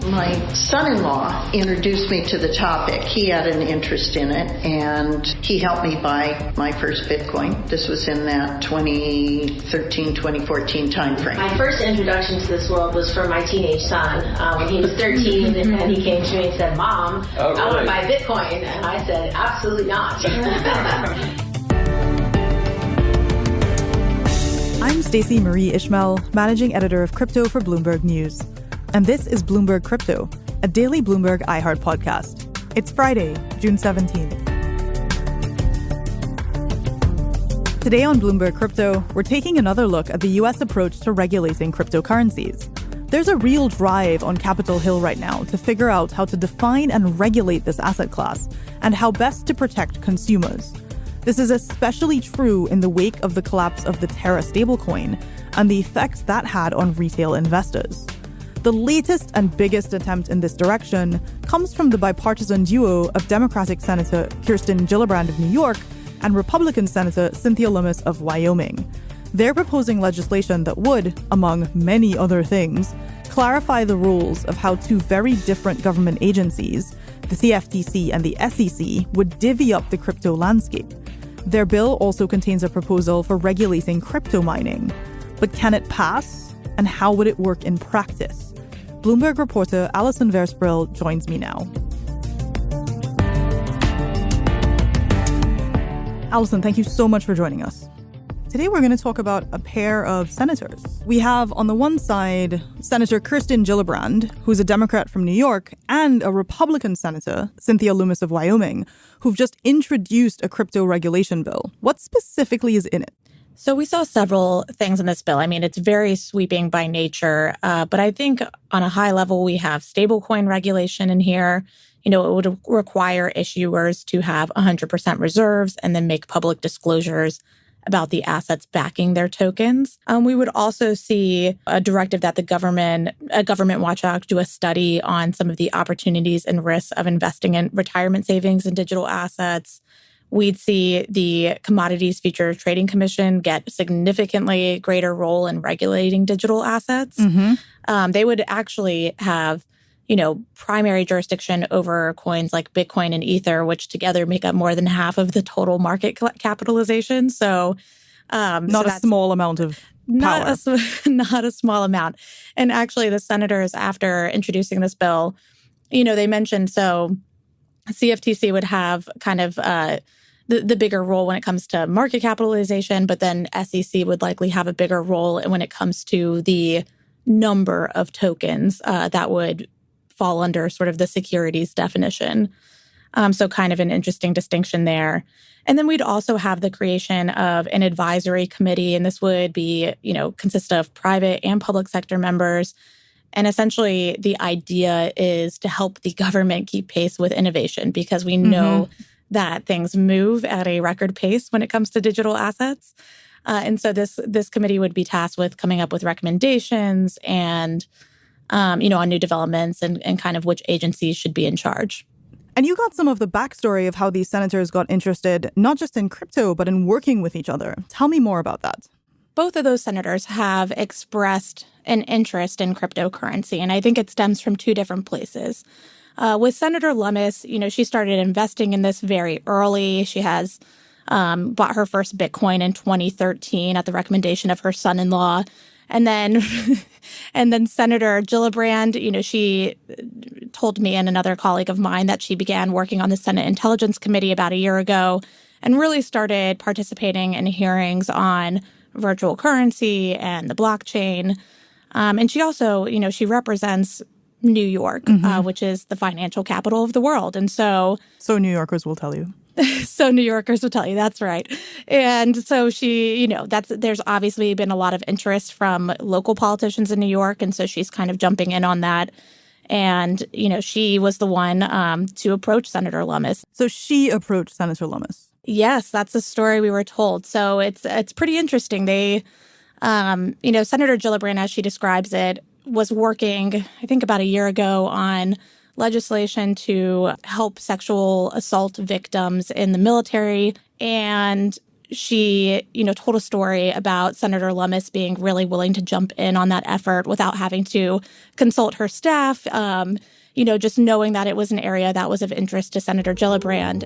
My son-in-law introduced me to the topic. He had an interest in it, and he helped me buy my first Bitcoin. This was in that 2013, 2014 timeframe. My first introduction to this world was from my teenage son. When he was 13, and he came to me and said, "Mom, I want to buy Bitcoin." And I said, "Absolutely not." I'm Stacey Marie Ishmael, managing editor of crypto for Bloomberg News. And this is Bloomberg Crypto, a daily Bloomberg iHeart podcast. It's Friday, June 17th. Today on Bloomberg Crypto, we're taking another look at the U.S. approach to regulating cryptocurrencies. There's a real drive on Capitol Hill right now to figure out how to define and regulate this asset class and how best to protect consumers. This is especially true in the wake of the collapse of the Terra stablecoin and the effects that had on retail investors. The latest and biggest attempt in this direction comes from the bipartisan duo of Democratic Senator Kirsten Gillibrand of New York and Republican Senator Cynthia Lummis of Wyoming. They're proposing legislation that would, among many other things, clarify the rules of how two very different government agencies, the CFTC and the SEC, would divvy up the crypto landscape. Their bill also contains a proposal for regulating crypto mining. But can it pass? And how would it work in practice? Bloomberg reporter Allyson Versprille joins me now. Allyson, thank you so much for joining us. Today we're going to talk about a pair of senators. We have on the one side Senator Kirsten Gillibrand, who's a Democrat from New York, and a Republican Senator, Cynthia Lummis of Wyoming, who've just introduced a crypto regulation bill. What specifically is in it? So we saw several things in this bill. I mean, it's very sweeping by nature, but I think on a high level, we have stablecoin regulation in here. You know, it would require issuers to have 100% reserves and then make public disclosures about the assets backing their tokens. We would also see a directive that a government watchdog do a study on some of the opportunities and risks of investing in retirement savings and digital assets. We'd see the Commodities Futures Trading Commission get significantly greater role in regulating digital assets. Mm-hmm. They would actually have, primary jurisdiction over coins like Bitcoin and Ether, which together make up more than half of the total market capitalization. So, not a small amount of power. Not a small amount. And actually, the senators, after introducing this bill, they mentioned CFTC would have kind of the bigger role when it comes to market capitalization, but then SEC would likely have a bigger role when it comes to the number of tokens that would fall under sort of the securities definition. So kind of an interesting distinction there. And then we'd also have the creation of an advisory committee, and this would be, consist of private and public sector members. And essentially, the idea is to help the government keep pace with innovation, because we know that things move at a record pace when it comes to digital assets. And so this committee would be tasked with coming up with recommendations and, on new developments and kind of which agencies should be in charge. And you got some of the backstory of how these senators got interested, not just in crypto, but in working with each other. Tell me more about that. Both of those senators have expressed an interest in cryptocurrency, and I think it stems from two different places. With Senator Lummis, she started investing in this very early. She has bought her first Bitcoin in 2013 at the recommendation of her son-in-law. And then Senator Gillibrand, she told me and another colleague of mine that she began working on the Senate Intelligence Committee about a year ago and really started participating in hearings on virtual currency and the blockchain. And she also, she represents New York, which is the financial capital of the world. And so New Yorkers will tell you. New Yorkers will tell you, that's right. And so she, there's obviously been a lot of interest from local politicians in New York. And so she's kind of jumping in on that. And, she was the one to approach Senator Lummis. So she approached Senator Lummis. Yes, that's the story we were told. So it's pretty interesting. They, Senator Gillibrand, as she describes it, was working, I think about a year ago, on legislation to help sexual assault victims in the military. And she, told a story about Senator Lummis being really willing to jump in on that effort without having to consult her staff, just knowing that it was an area that was of interest to Senator Gillibrand.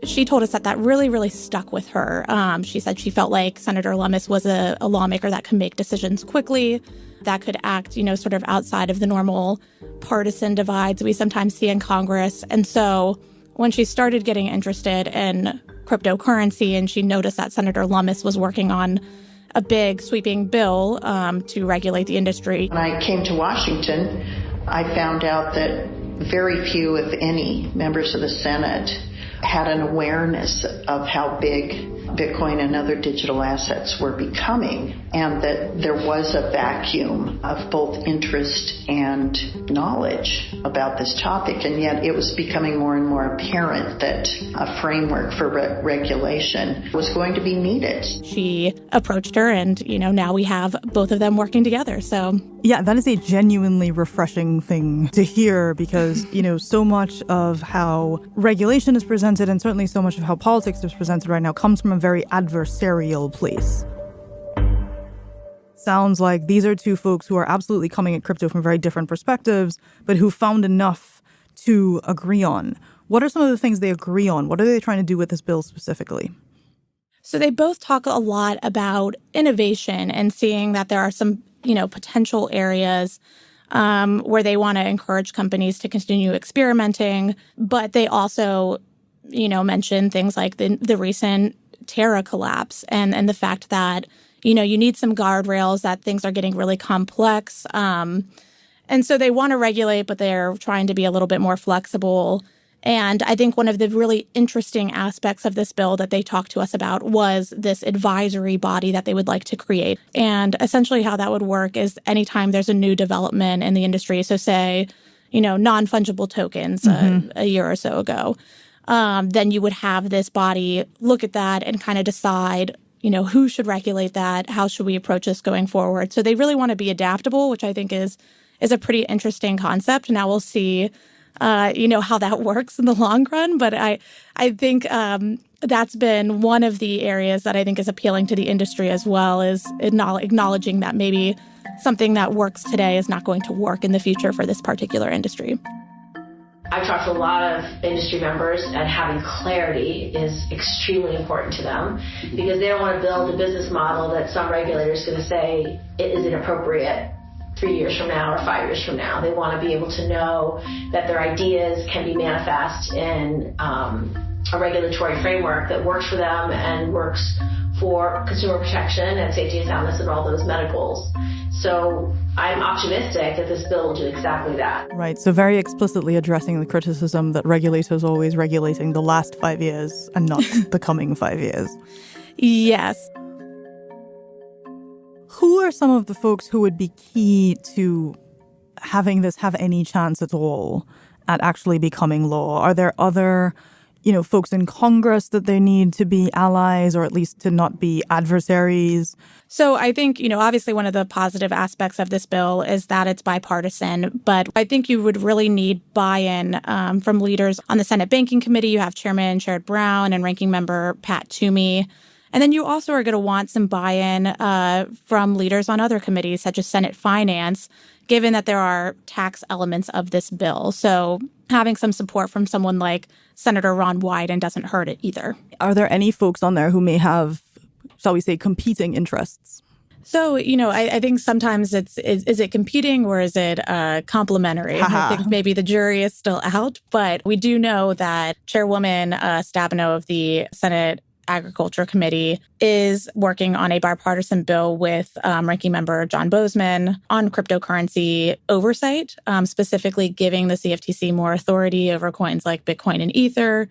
She told us that really, really stuck with her. She said she felt like Senator Lummis was a lawmaker that could make decisions quickly, that could act, sort of outside of the normal partisan divides we sometimes see in Congress. And so when she started getting interested in cryptocurrency and she noticed that Senator Lummis was working on a big sweeping bill to regulate the industry. When I came to Washington, I found out that very few, if any, members of the Senate had an awareness of how big Bitcoin and other digital assets were becoming, and that there was a vacuum of both interest and knowledge about this topic. And yet it was becoming more and more apparent that a framework for regulation was going to be needed. She approached her and, now we have both of them working together. So yeah, that is a genuinely refreshing thing to hear because, so much of how regulation is presented and certainly so much of how politics is presented right now comes from a very adversarial place. Sounds like these are two folks who are absolutely coming at crypto from very different perspectives, but who found enough to agree on. What are some of the things they agree on? What are they trying to do with this bill specifically? So they both talk a lot about innovation and seeing that there are some, potential areas where they want to encourage companies to continue experimenting. But they also, mention things like the recent Terra collapse and the fact that, you need some guardrails, that things are getting really complex. And so they want to regulate, but they're trying to be a little bit more flexible. And I think one of the really interesting aspects of this bill that they talked to us about was this advisory body that they would like to create. And essentially how that would work is anytime there's a new development in the industry, so say, non-fungible tokens a year or so ago, then you would have this body look at that and kind of decide, who should regulate that? How should we approach this going forward? So they really want to be adaptable, which I think is a pretty interesting concept. Now we'll see how that works in the long run. But I think that's been one of the areas that I think is appealing to the industry as well, is acknowledging that maybe something that works today is not going to work in the future for this particular industry. I've talked to a lot of industry members, and having clarity is extremely important to them because they don't want to build a business model that some regulator is going to say it is inappropriate 3 years from now or 5 years from now. They want to be able to know that their ideas can be manifest in a regulatory framework that works for them and works for consumer protection and safety and soundness and all those meta goals. So I'm optimistic that this bill will do exactly that. Right. So very explicitly addressing the criticism that regulators are always regulating the last 5 years and not the coming 5 years. Yes. Who are some of the folks who would be key to having this have any chance at all at actually becoming law? Are there other, folks in Congress that they need to be allies or at least to not be adversaries? So I think, obviously one of the positive aspects of this bill is that it's bipartisan, but I think you would really need buy-in from leaders on the Senate Banking Committee. You have Chairman Sherrod Brown and Ranking Member Pat Toomey. And then you also are going to want some buy-in from leaders on other committees, such as Senate Finance, given that there are tax elements of this bill. So having some support from someone like Senator Ron Wyden doesn't hurt it either. Are there any folks on there who may have, shall we say, competing interests? So, I think sometimes is it competing or is it complementary? I think maybe the jury is still out, but we do know that Chairwoman Stabenow of the Senate Agriculture Committee is working on a bipartisan bill with Ranking Member John Boozman on cryptocurrency oversight, specifically giving the CFTC more authority over coins like Bitcoin and Ether.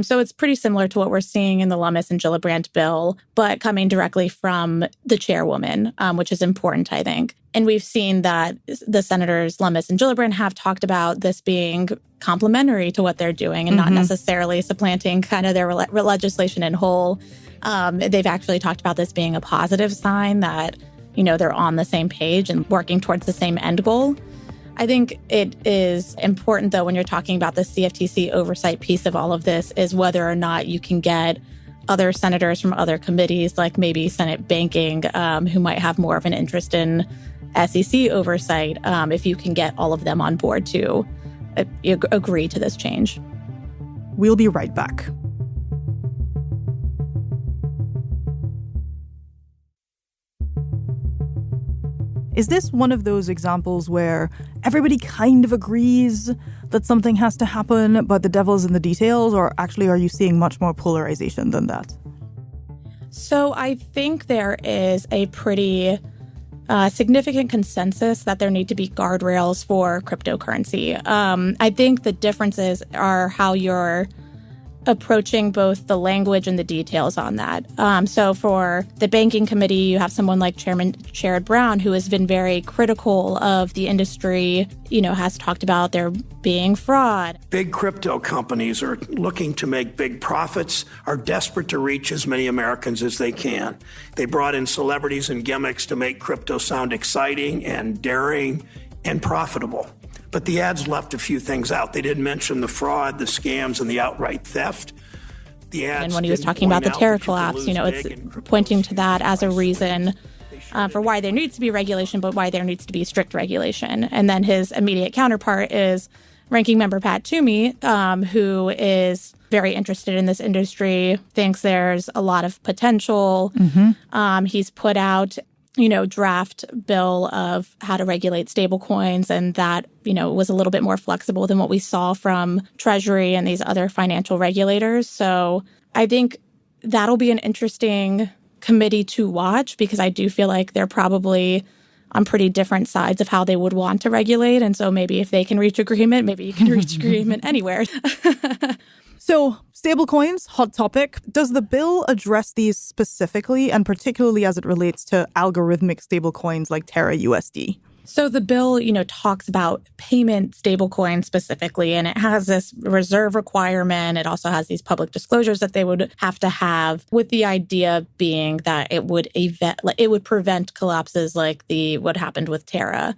So it's pretty similar to what we're seeing in the Lummis and Gillibrand bill, but coming directly from the chairwoman, which is important, I think. And we've seen that the senators Lummis and Gillibrand have talked about this being complementary to what they're doing and not necessarily supplanting kind of their legislation in whole. They've actually talked about this being a positive sign that, they're on the same page and working towards the same end goal. I think it is important, though, when you're talking about the CFTC oversight piece of all of this, is whether or not you can get other senators from other committees, like maybe Senate Banking, who might have more of an interest in SEC oversight, if you can get all of them on board to agree to this change. We'll be right back. Is this one of those examples where everybody kind of agrees that something has to happen, but the devil's in the details? Or actually, are you seeing much more polarization than that? So I think there is a pretty significant consensus that there need to be guardrails for cryptocurrency. I think the differences are how you're approaching both the language and the details on that. So for the banking committee, you have someone like Chairman Sherrod Brown, who has been very critical of the industry, has talked about there being fraud. Big crypto companies are looking to make big profits, are desperate to reach as many Americans as they can. They brought in celebrities and gimmicks to make crypto sound exciting and daring and profitable. But the ads left a few things out. They didn't mention the fraud, the scams, and the outright theft. The ads and when he was talking about the Terra collapse, it's pointing to that as a reason for why there needs to be regulation, but why there needs to be strict regulation. And then his immediate counterpart is Ranking Member Pat Toomey, who is very interested in this industry, thinks there's a lot of potential. He's put out draft bill of how to regulate stablecoins, and that, was a little bit more flexible than what we saw from Treasury and these other financial regulators. So I think that'll be an interesting committee to watch, because I do feel like they're probably on pretty different sides of how they would want to regulate. And so maybe if they can reach agreement, maybe you can reach agreement anywhere. So, stablecoins, hot topic. Does the bill address these specifically, and particularly as it relates to algorithmic stablecoins like Terra USD? So the bill, talks about payment stablecoins specifically, and it has this reserve requirement. It also has these public disclosures that they would have to have, with the idea being that it would prevent collapses like what happened with Terra.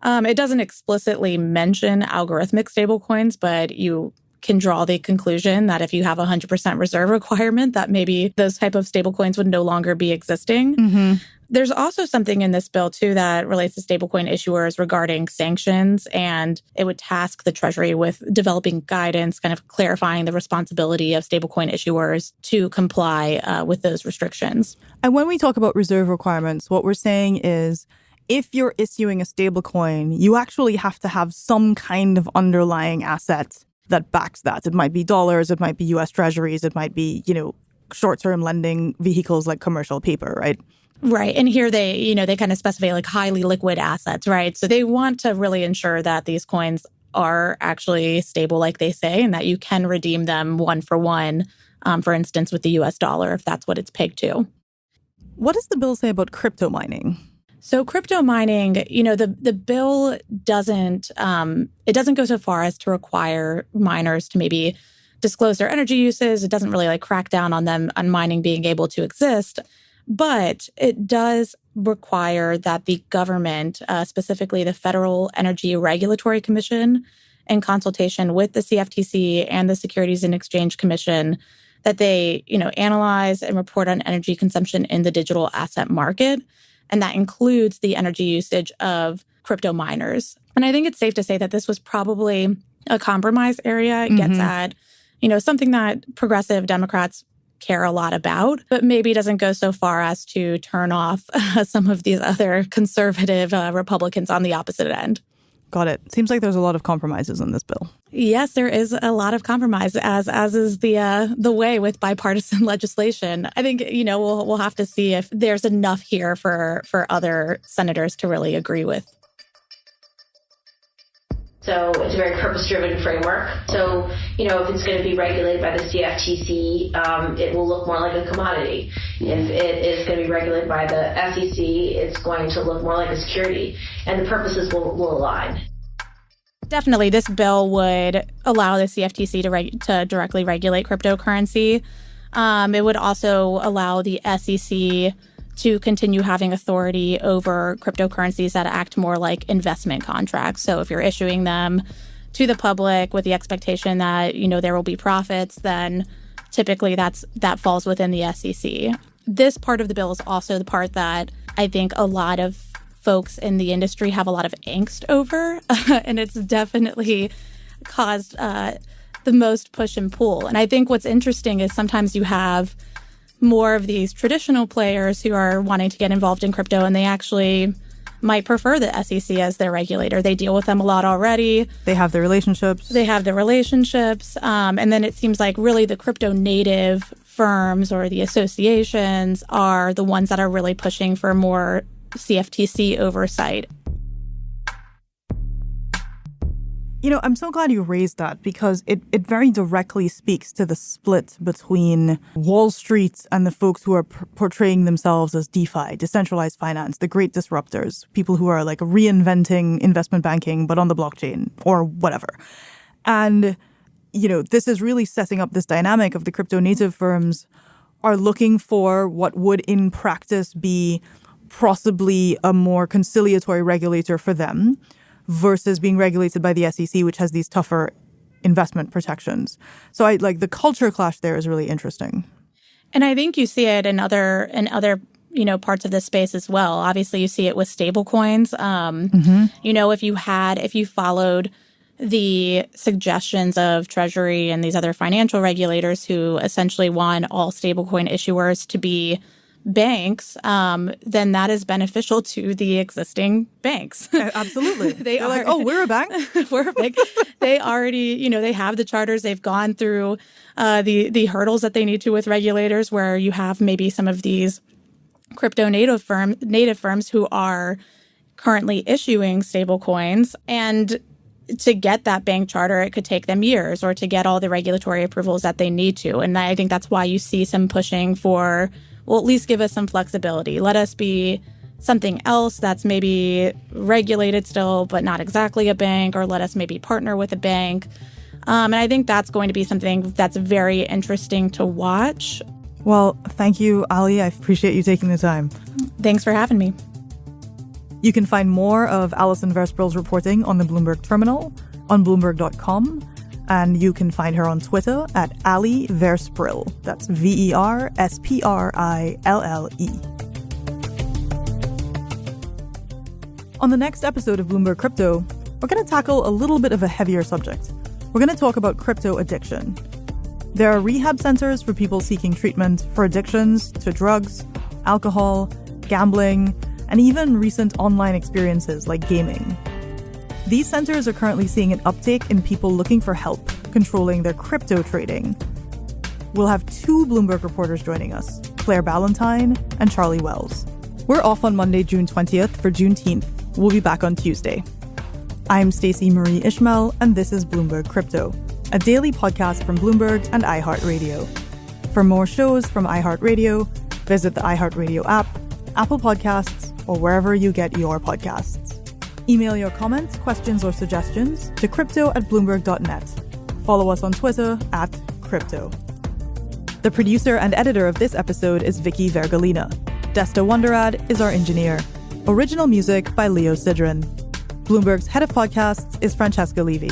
It doesn't explicitly mention algorithmic stablecoins, but you can draw the conclusion that if you have a 100% reserve requirement, that maybe those type of stablecoins would no longer be existing. There's also something in this bill, too, that relates to stablecoin issuers regarding sanctions, and it would task the Treasury with developing guidance, kind of clarifying the responsibility of stablecoin issuers to comply with those restrictions. And when we talk about reserve requirements, what we're saying is, if you're issuing a stablecoin, you actually have to have some kind of underlying asset that backs that. It might be dollars, it might be U.S. Treasuries, it might be, short-term lending vehicles like commercial paper, right? Right. And here they kind of specify like highly liquid assets, right? So they want to really ensure that these coins are actually stable, like they say, and that you can redeem them one for one, for instance, with the U.S. dollar, if that's what it's pegged to. What does the bill say about crypto mining? So crypto mining, the bill doesn't go so far as to require miners to maybe disclose their energy uses. It doesn't really crack down on them on mining being able to exist. But it does require that the government, specifically the Federal Energy Regulatory Commission, in consultation with the CFTC and the Securities and Exchange Commission, that they, analyze and report on energy consumption in the digital asset market. And that includes the energy usage of crypto miners. And I think it's safe to say that this was probably a compromise area. It gets at, something that progressive Democrats care a lot about, but maybe doesn't go so far as to turn off some of these other conservative Republicans on the opposite end. Got it. Seems like there's a lot of compromises in this bill. Yes, there is a lot of compromise, as is the way with bipartisan legislation. I think, we'll have to see if there's enough here for other senators to really agree with. So it's a very purpose-driven framework. So, if it's going to be regulated by the CFTC, it will look more like a commodity. If it is going to be regulated by the SEC, it's going to look more like a security, and the purposes will align. Definitely, this bill would allow the CFTC to directly regulate cryptocurrency. It would also allow the SEC to continue having authority over cryptocurrencies that act more like investment contracts. So if you're issuing them to the public with the expectation that, there will be profits, then typically that falls within the SEC. This part of the bill is also the part that I think a lot of folks in the industry have a lot of angst over, and it's definitely caused the most push and pull. And I think what's interesting is sometimes you have more of these traditional players who are wanting to get involved in crypto, and they actually might prefer the SEC as their regulator. They deal with them a lot already. They have the relationships. And then it seems like really the crypto native firms or the associations are the ones that are really pushing for more CFTC oversight. I'm so glad you raised that because it very directly speaks to the split between Wall Street and the folks who are portraying themselves as DeFi, decentralized finance, the great disruptors, people who are like reinventing investment banking, but on the blockchain or whatever. And, this is really setting up this dynamic of the crypto native firms are looking for what would in practice be possibly a more conciliatory regulator for them, versus being regulated by the SEC, which has these tougher investment protections. So the culture clash there is really interesting. And I think you see it in other parts of this space as well. Obviously, you see it with stablecoins. If you followed the suggestions of Treasury and these other financial regulators who essentially want all stablecoin issuers to be banks, then that is beneficial to the existing banks. Absolutely. They're like, oh, we're a bank? We're a bank. They already, they have the charters. They've gone through the hurdles that they need to with regulators, where you have maybe some of these crypto native firms who are currently issuing stable coins. And to get that bank charter, it could take them years, or to get all the regulatory approvals that they need to. And I think that's why you see some pushing for, well, at least give us some flexibility. Let us be something else that's maybe regulated still, but not exactly a bank, or let us maybe partner with a bank. And I think that's going to be something that's very interesting to watch. Well, thank you, Ali. I appreciate you taking the time. Thanks for having me. You can find more of Allyson Versprille's reporting on the Bloomberg terminal on Bloomberg.com. And you can find her on Twitter at Ally Versprille. That's Versprille. On the next episode of Bloomberg Crypto, we're going to tackle a little bit of a heavier subject. We're going to talk about crypto addiction. There are rehab centers for people seeking treatment for addictions to drugs, alcohol, gambling, and even recent online experiences like gaming. These centers are currently seeing an uptick in people looking for help controlling their crypto trading. We'll have two Bloomberg reporters joining us, Claire Ballantyne and Charlie Wells. We're off on Monday, June 20th for Juneteenth. We'll be back on Tuesday. I'm Stacey Marie Ishmael, and this is Bloomberg Crypto, a daily podcast from Bloomberg and iHeartRadio. For more shows from iHeartRadio, visit the iHeartRadio app, Apple Podcasts, or wherever you get your podcasts. Email your comments, questions, or suggestions to crypto@bloomberg.net. Follow us on Twitter @crypto. The producer and editor of this episode is Vicky Vergolina. Desta Wonderad is our engineer. Original music by Leo Sidran. Bloomberg's head of podcasts is Francesca Levy.